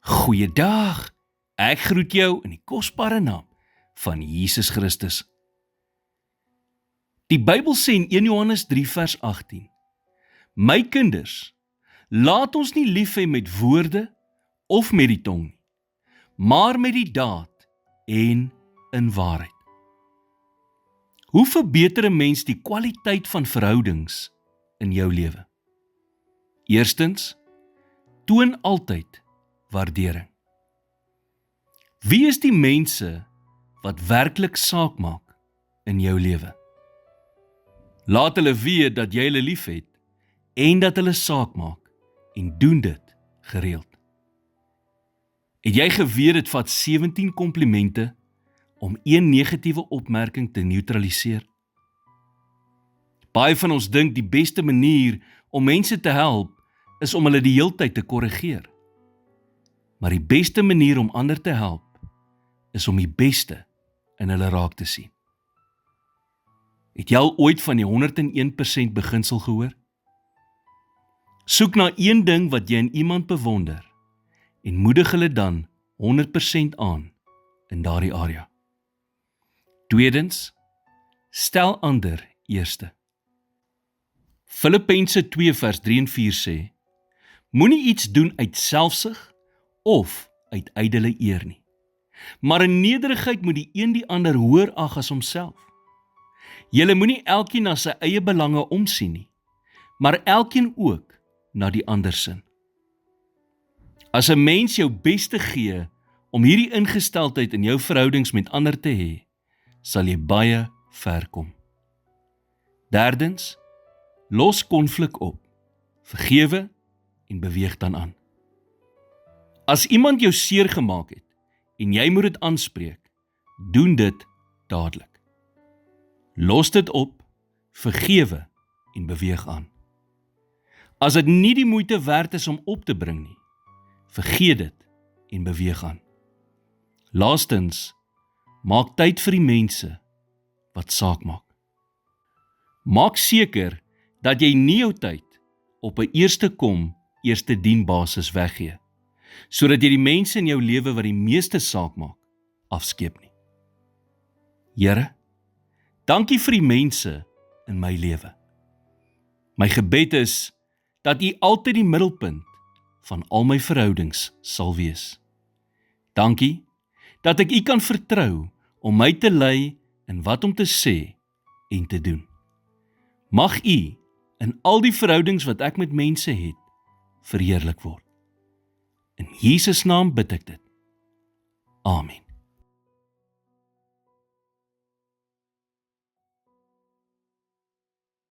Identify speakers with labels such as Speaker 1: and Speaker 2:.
Speaker 1: Goeiedag, ek groet jou in die kosbare naam van Jesus Christus. Die Bybel sê in 1 Johannes 3 vers 18, My kinders, laat ons nie lief hê met woorde of met die tong nie, maar met die daad en in waarheid. Hoe verbeter 'n mens die kwaliteit van verhoudings in jou lewe? Eerstens, toon altyd waardering. Wie is die mense wat werklik saak maak in jou lewe? Laat hulle weet dat jy hulle liefhet en dat hulle saak maak en doen dit gereeld. Het jy geweet dit vat 17 komplimente om een negatiewe opmerking te neutraliseer? Baie van ons dink die beste manier om mense te help is om hulle die heeltyd te korrigeer. Maar die beste manier om ander te help is om die beste in hulle raak te sien. Het jy al ooit van die 101% beginsel gehoor? Soek na een ding wat jy in iemand bewonder en moedig hulle dan 100% aan in daardie area. Tweedens, stel ander eerste. Filippense 2 vers 3 en 4 sê, Moenie iets doen uit selfsug of uit ydelle eer nie, maar in nederigheid moet die een die ander hoër ag as homself. Julle moenie elkeen na sy eie belange omsien nie, maar elkeen ook na die ander sin. As 'n mens jou beste gee om hierdie ingesteldheid in jou verhoudings met ander te hê, sal jy baie ver kom. Derdens, los konflik op, vergewe en beweeg dan aan. As iemand jou seer gemaak het en jy moet dit aanspreek, doen dit dadelik. Los dit op, vergewe en beweeg aan. As dit nie die moeite werd is om op te bring nie, vergeet dit en beweeg aan. Laastens, maak tyd vir die mense wat saak maak. Maak seker dat jy nie jou tyd op 'n eerste kom, eerste dien basis weggee, sodat jy die mense in jou lewe wat die meeste saak maak, afskeep nie. Here, dankie vir die mense in my lewe. My gebed is dat U altyd die middelpunt van al my verhoudings sal wees. Dankie dat ek U kan vertrou om my te lei in wat om te sê en te doen. Mag U in al die verhoudings wat ek met mense het, verheerlik word. In Jesus naam bid ek dit. Amen.